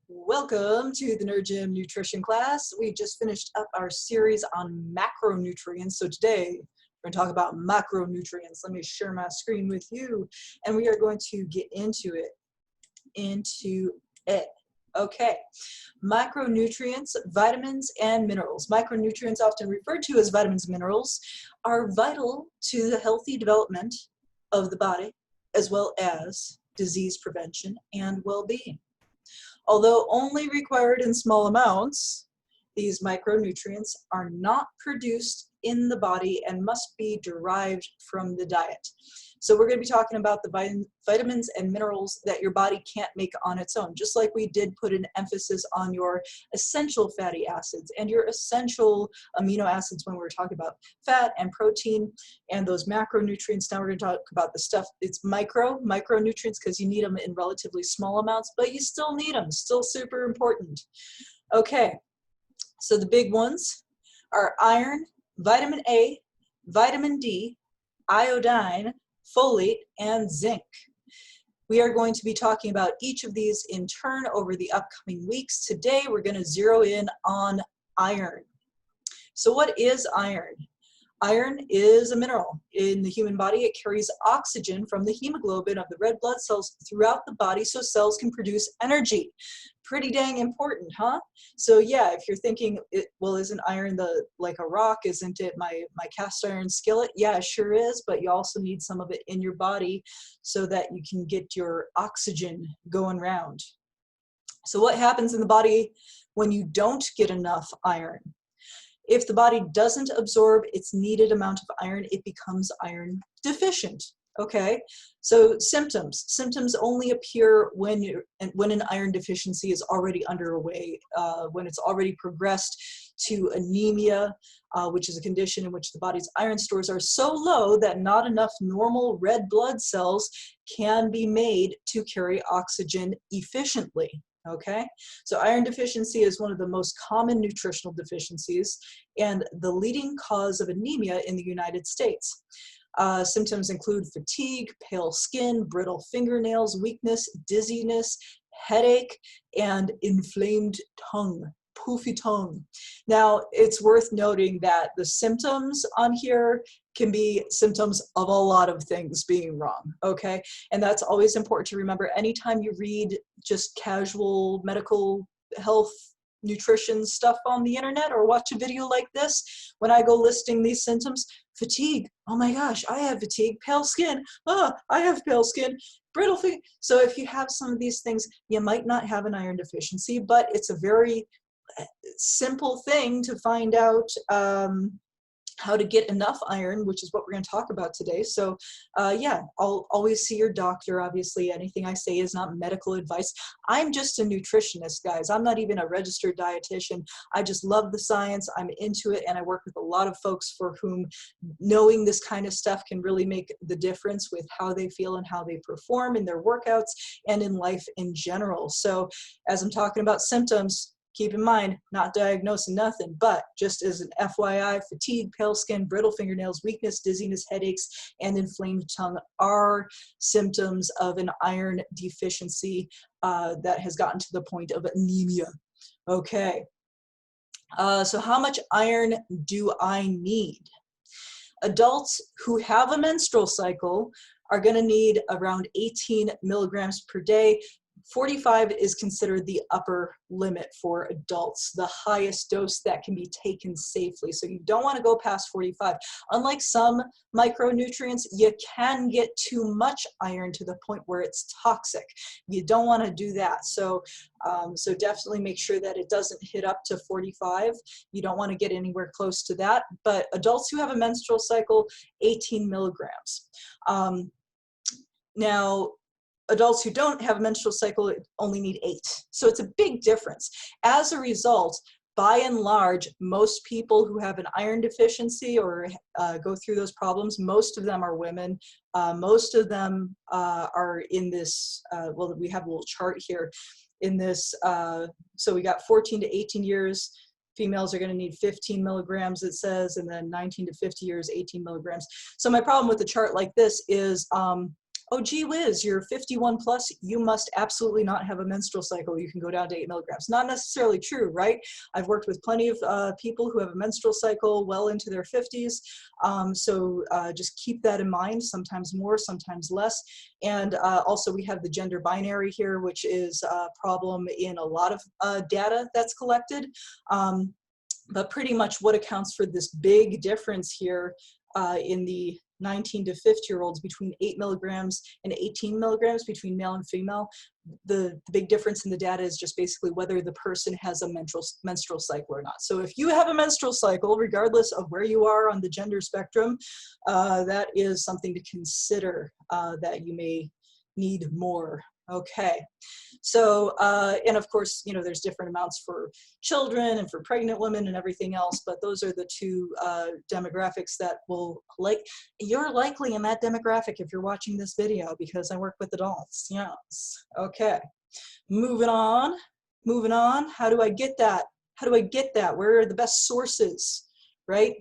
Welcome to the Nerd Gym Nutrition class. We just finished up our series on macronutrients. So today we're going to talk about macronutrients. Let me share my screen with you and we are going to get into it. Okay, macronutrients, vitamins and minerals. Micronutrients, often referred to as vitamins and minerals, are vital to the healthy development of the body as well as disease prevention and well-being. Although only required in small amounts, these micronutrients are not produced in the body and must be derived from the diet. So we're going to be talking about the vitamins and minerals that your body can't make on its own, just like we did put an emphasis on your essential fatty acids and your essential amino acids when we were talking about fat and protein and those macronutrients. Now we're going to talk about the stuff, it's micronutrients because you need them in relatively small amounts, but you still need them, still super important. Okay, so the big ones are iron, vitamin A, vitamin D, iodine, folate, and zinc. We are going to be talking about each of these in turn over the upcoming weeks. Today we're going to zero in on iron. So what is iron? Iron is a mineral in the human body. It carries oxygen from the hemoglobin of the red blood cells throughout the body so cells can produce energy. Pretty dang important, huh? So yeah, if you're thinking, well, isn't iron like a rock? Isn't it my cast iron skillet? Yeah, it sure is, but you also need some of it in your body so that you can get your oxygen going round. So what happens in the body when you don't get enough iron? If the body doesn't absorb its needed amount of iron, it becomes iron deficient. Okay, so symptoms only appear when an iron deficiency is already underway, when it's already progressed to anemia, which is a condition in which the body's iron stores are so low that not enough normal red blood cells can be made to carry oxygen efficiently. Okay, so iron deficiency is one of the most common nutritional deficiencies and the leading cause of anemia in the United States. Symptoms include fatigue, pale skin, brittle fingernails, weakness, dizziness, headache, and inflamed tongue, poofy tongue. Now, it's worth noting that the symptoms on here can be symptoms of a lot of things being wrong, okay? And that's always important to remember. Anytime you read just casual medical health nutrition stuff on the internet or watch a video like this, when I go listing these symptoms, fatigue, oh my gosh, I have fatigue, pale skin, oh, I have pale skin, brittle feet. So if you have some of these things, you might not have an iron deficiency, but it's a very simple thing to find out how to get enough iron, which is what we're going to talk about today. So yeah, I'll always see your doctor. Obviously, anything I say is not medical advice. I'm just a nutritionist, guys. I'm not even a registered dietitian. I just love the science. I'm into it, and I work with a lot of folks for whom knowing this kind of stuff can really make the difference with how they feel and how they perform in their workouts and in life in general. So as I'm talking about symptoms, keep in mind, not diagnosing nothing, but just as an FYI, fatigue, pale skin, brittle fingernails, weakness, dizziness, headaches, and inflamed tongue are symptoms of an iron deficiency that has gotten to the point of anemia. Okay, so how much iron do I need? Adults who have a menstrual cycle are going to need around 18 milligrams per day. 45 is considered the upper limit for adults, the highest dose that can be taken safely. So you don't want to go past 45. Unlike some micronutrients, you can get too much iron to the point where it's toxic. You don't want to do that. So, so definitely make sure that it doesn't hit up to 45. You don't want to get anywhere close to that. But adults who have a menstrual cycle, 18 milligrams. Now, adults who don't have a menstrual cycle only need 8. So it's a big difference. As a result, by and large, most people who have an iron deficiency or go through those problems, most of them are women. Most of them are in this, well, we have a little chart here in this. So we got 14 to 18 years. Females are going to need 15 milligrams, it says, and then 19 to 50 years, 18 milligrams. So my problem with a chart like this is oh, gee whiz, you're 51 plus, you must absolutely not have a menstrual cycle. You can go down to 8 milligrams. Not necessarily true, right? I've worked with plenty of people who have a menstrual cycle well into their 50s. So just keep that in mind, sometimes more, sometimes less. And also we have the gender binary here, which is a problem in a lot of data that's collected. But pretty much what accounts for this big difference here in the 19 to 50-year-olds between 8 milligrams and 18 milligrams between male and female, the big difference in the data is just basically whether the person has a menstrual cycle or not. So if you have a menstrual cycle, regardless of where you are on the gender spectrum, that is something to consider, that you may need more. Okay, so, and of course, you know, there's different amounts for children and for pregnant women and everything else, but those are the two demographics that will, like, you're likely in that demographic if you're watching this video, because I work with adults, yes. Okay, moving on, how do I get that? How do I get that? Where are the best sources, right?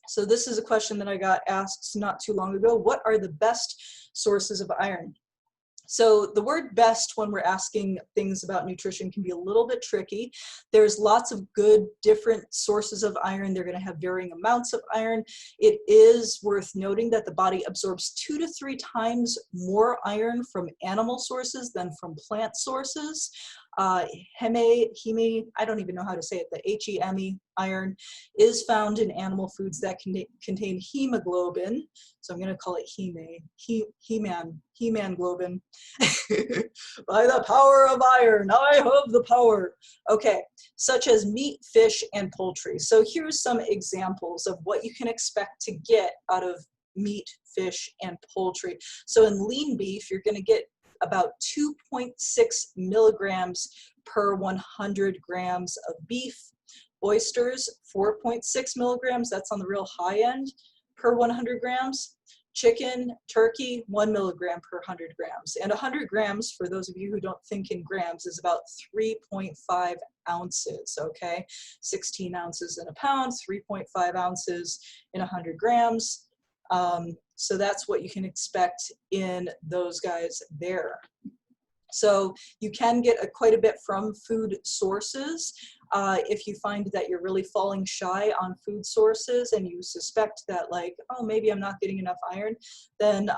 So this is a question that I got asked not too long ago. What are the best sources of iron? So the word best when we're asking things about nutrition can be a little bit tricky. There's lots of good different sources of iron. They're going to have varying amounts of iron. It is worth noting that the body absorbs 2 to 3 times more iron from animal sources than from plant sources. Heme, I don't even know how to say it, the Heme iron is found in animal foods that contain hemoglobin. So I'm going to call it He-Man globin. By the power of iron, I have the power. Okay, such as meat, fish, and poultry. So here's some examples of what you can expect to get out of meat, fish, and poultry. So in lean beef, you're going to get about 2.6 milligrams per 100 grams of beef. Oysters, 4.6 milligrams, that's on the real high end, per 100 grams. Chicken, turkey, 1 milligram per 100 grams. And 100 grams, for those of you who don't think in grams, is about 3.5 ounces, okay? 16 ounces in a pound, 3.5 ounces in 100 grams. So that's what you can expect in those guys there. So you can get quite a bit from food sources. If you find that you're really falling shy on food sources and you suspect that, like, oh, maybe I'm not getting enough iron, then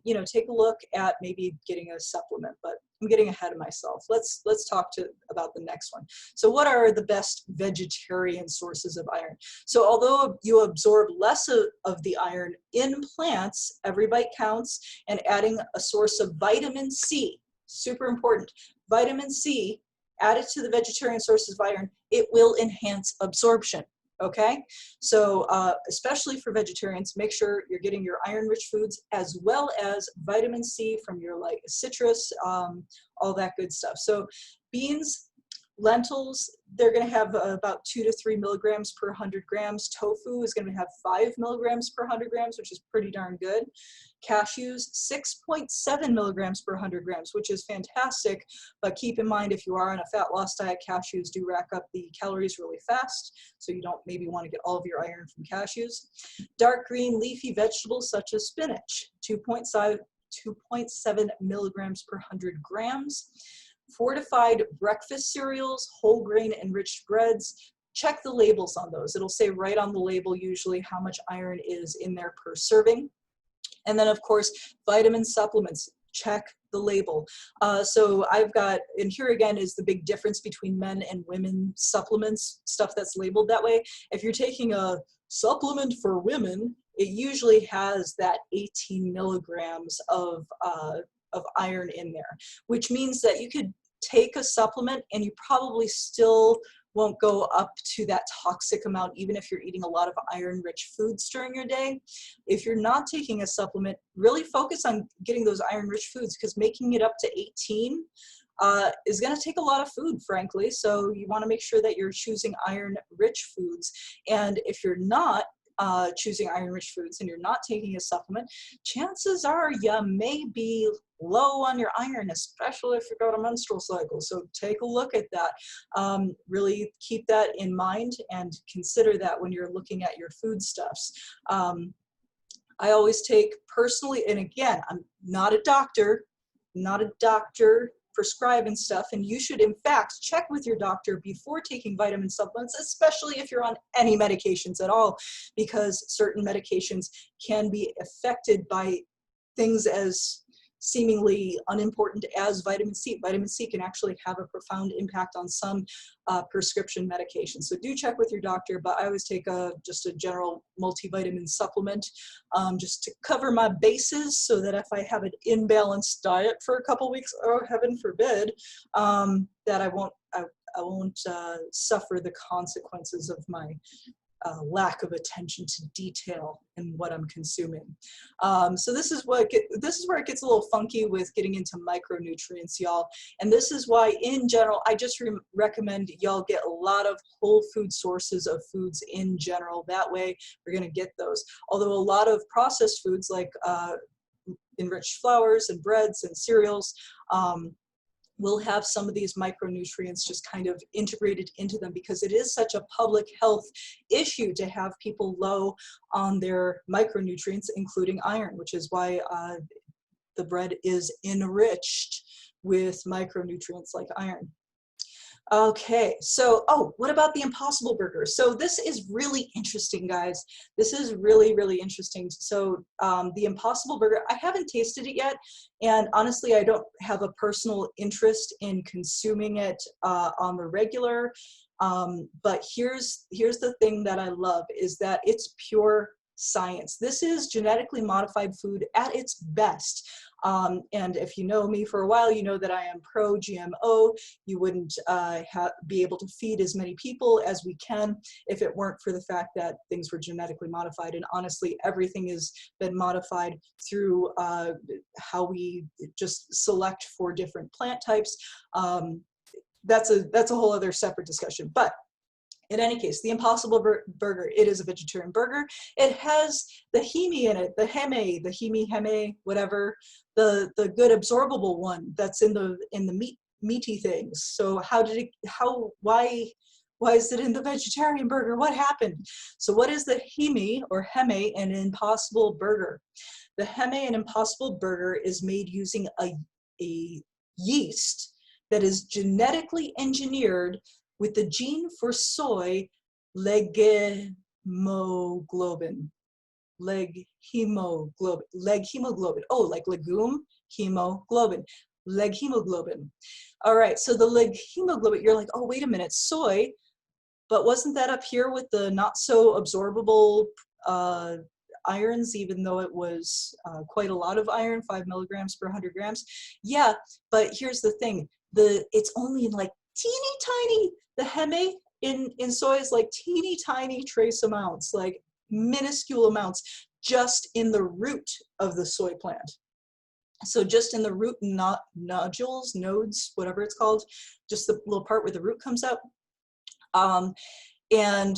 you know, take a look at maybe getting a supplement. But I'm getting ahead of myself. Let's talk about the next one. So what are the best vegetarian sources of iron? So although you absorb less of the iron in plants, every bite counts, and adding a source of vitamin C, super important, vitamin C added to the vegetarian sources of iron, it will enhance absorption. Okay, so especially for vegetarians, make sure you're getting your iron-rich foods as well as vitamin C from your, like, citrus, all that good stuff. So beans, lentils, they're going to have about 2 to 3 milligrams per 100 grams. Tofu is going to have 5 milligrams per 100 grams, which is pretty darn good. Cashews, 6.7 milligrams per 100 grams, which is fantastic. But keep in mind, if you are on a fat loss diet, cashews do rack up the calories really fast. So you don't maybe want to get all of your iron from cashews. Dark green leafy vegetables such as spinach, 2.7 milligrams per 100 grams. Fortified breakfast cereals, whole grain enriched breads, check the labels on those. It'll say right on the label usually how much iron is in there per serving. And then of course, vitamin supplements, check the label. So I've got, and here again is the big difference between men and women supplements, stuff that's labeled that way. If you're taking a supplement for women, it usually has that 18 milligrams of iron in there, which means that you could take a supplement and you probably still won't go up to that toxic amount, even if you're eating a lot of iron-rich foods during your day. If you're not taking a supplement, really focus on getting those iron-rich foods, because making it up to 18 is going to take a lot of food, frankly. So you want to make sure that you're choosing iron-rich foods. And if you're not choosing iron-rich foods and you're not taking a supplement, chances are you may be low on your iron, especially if you've got a menstrual cycle. So take a look at that. Really keep that in mind and consider that when you're looking at your foodstuffs. I always take personally, and again, I'm not a doctor prescribing stuff, and you should in fact check with your doctor before taking vitamin supplements, especially if you're on any medications at all, because certain medications can be affected by things as seemingly unimportant as vitamin C. Vitamin C can actually have a profound impact on some prescription medications. So do check with your doctor, but I always take just a general multivitamin supplement just to cover my bases, so that if I have an imbalanced diet for a couple weeks, oh heaven forbid, that I won't suffer the consequences of my lack of attention to detail in what I'm consuming. So this is where it gets a little funky with getting into micronutrients, y'all. And this is why, in general, I just recommend y'all get a lot of whole food sources of foods in general. That way, we're going to get those. Although a lot of processed foods like enriched flours and breads and cereals, will have some of these micronutrients just kind of integrated into them, because it is such a public health issue to have people low on their micronutrients, including iron, which is why the bread is enriched with micronutrients like iron. Okay, so, what about the Impossible Burger? So this is really interesting, guys. This is really, really interesting. So the Impossible Burger, I haven't tasted it yet, and honestly, I don't have a personal interest in consuming it on the regular. But here's the thing that I love, is that it's pure science. This is genetically modified food at its best. And if you know me for a while, you know that I am pro-GMO. You wouldn't be able to feed as many people as we can if it weren't for the fact that things were genetically modified. And honestly, everything has been modified through how we just select for different plant types. That's a whole other separate discussion. But in any case, the Impossible Burger, it is a vegetarian burger. It has the heme in it, the heme, whatever, the good absorbable one that's in the meaty things. So why is it in the vegetarian burger? What happened? So what is the heme or heme in an Impossible Burger? The heme in Impossible Burger is made using a yeast that is genetically engineered with the gene for soy leghemoglobin. Oh, like legume, hemoglobin. Leghemoglobin. All right, so the leghemoglobin, you're like, oh, wait a minute, soy, but wasn't that up here with the not so absorbable irons, even though it was quite a lot of iron, 5 milligrams per 100 grams? Yeah, but here's the thing, it's only in like teeny tiny, the heme in soy is like teeny tiny trace amounts, like minuscule amounts, just in the root of the soy plant. So just in the root nodes, whatever it's called, just the little part where the root comes out. And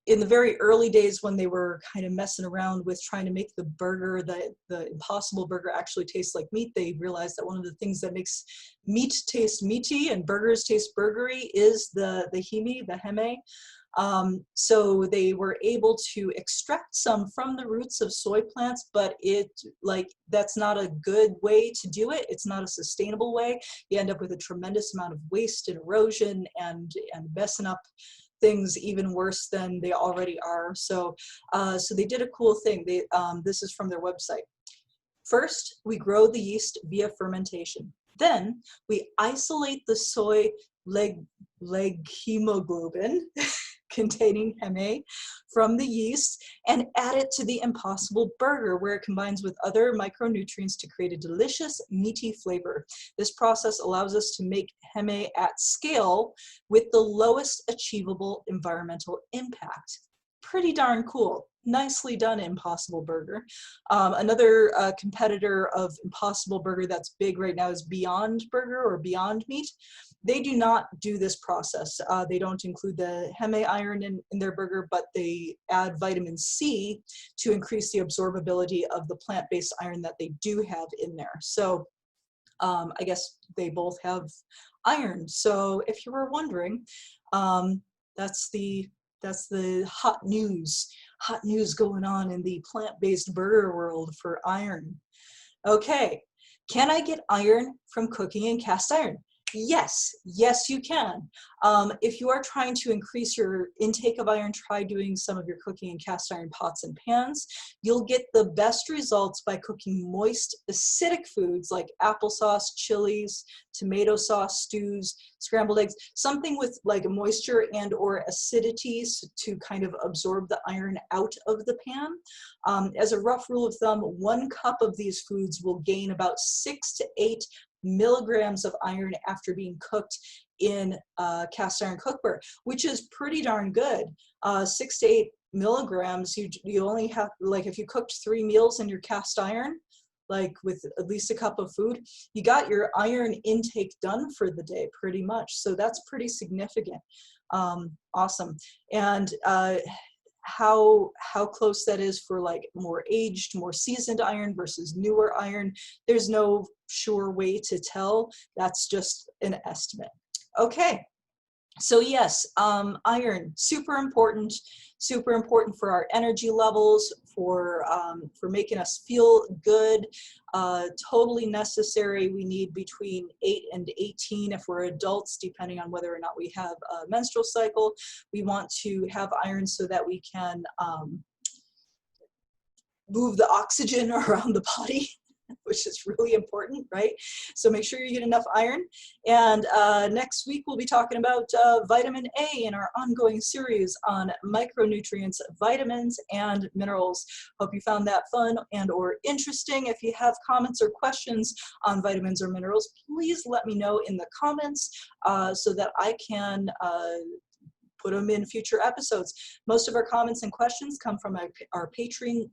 in the very early days, when they were kind of messing around with trying to make the burger, the Impossible Burger actually taste like meat, they realized that one of the things that makes meat taste meaty and burgers taste burgery is the heme. So they were able to extract some from the roots of soy plants, but that's not a good way to do it. It's not a sustainable way. You end up with a tremendous amount of waste and erosion and messing up things even worse than they already are. So they did a cool thing. This is from their website. First, we grow the yeast via fermentation. Then we isolate the soy leghemoglobin containing heme from the yeast and add it to the Impossible Burger, where it combines with other micronutrients to create a delicious, meaty flavor. This process allows us to make heme at scale with the lowest achievable environmental impact. Pretty darn cool. Nicely done, Impossible Burger. Another competitor of Impossible Burger that's big right now is Beyond Burger or Beyond Meat. They do not do this process. They don't include the heme iron in their burger, but they add vitamin C to increase the absorbability of the plant-based iron that they do have in there. So I guess they both have iron. So if you were wondering, that's the That's the hot news going on in the plant-based burger world for iron. Okay, can I get iron from cooking in cast iron? Yes, yes you can. If you are trying to increase your intake of iron, try doing some of your cooking in cast iron pots and pans. You'll get the best results by cooking moist, acidic foods like applesauce, chilies, tomato sauce, stews, scrambled eggs, something with like moisture and or acidity to kind of absorb the iron out of the pan. As a rough rule of thumb, 1 cup of these foods will gain about 6 to 8 milligrams of iron after being cooked in cast iron cookware, which is pretty darn good. 6 to 8 milligrams, you only have, like if you cooked 3 meals in your cast iron, like with at least a cup of food, you got your iron intake done for the day pretty much. So that's pretty significant. Awesome. And how close that is for like more aged, more seasoned iron versus newer iron, there's no sure way to tell. That's just an estimate. Okay, so yes, iron, super important for our energy levels, for making us feel good, totally necessary. We need between 8 and 18 if we're adults, depending on whether or not we have a menstrual cycle. We want to have iron so that we can move the oxygen around the body, which is really important, right? So make sure you get enough iron. And next week we'll be talking about vitamin A in our ongoing series on micronutrients, vitamins, and minerals. Hope you found that fun and or interesting. If you have comments or questions on vitamins or minerals, please let me know in the comments so that I can put them in future episodes. Most of our comments and questions come from our patrons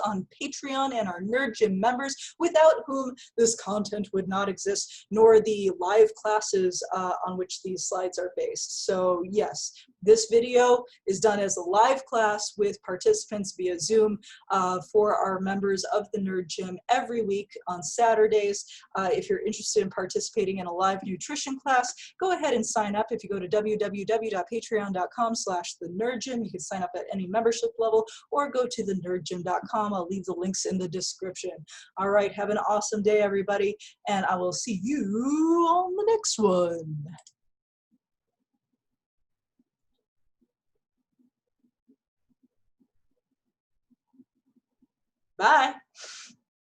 on Patreon and our Nerd Gym members, without whom this content would not exist, nor the live classes on which these slides are based. So yes, this video is done as a live class with participants via Zoom for our members of the Nerd Gym every week on Saturdays. If you're interested in participating in a live nutrition class, go ahead and sign up. If you go to www.patreon.com/thenerdgym, you can sign up at any membership level, or go to thenerdgym.com. I'll leave the links in the description. All right, have an awesome day, everybody, and I will see you on the next one. Bye.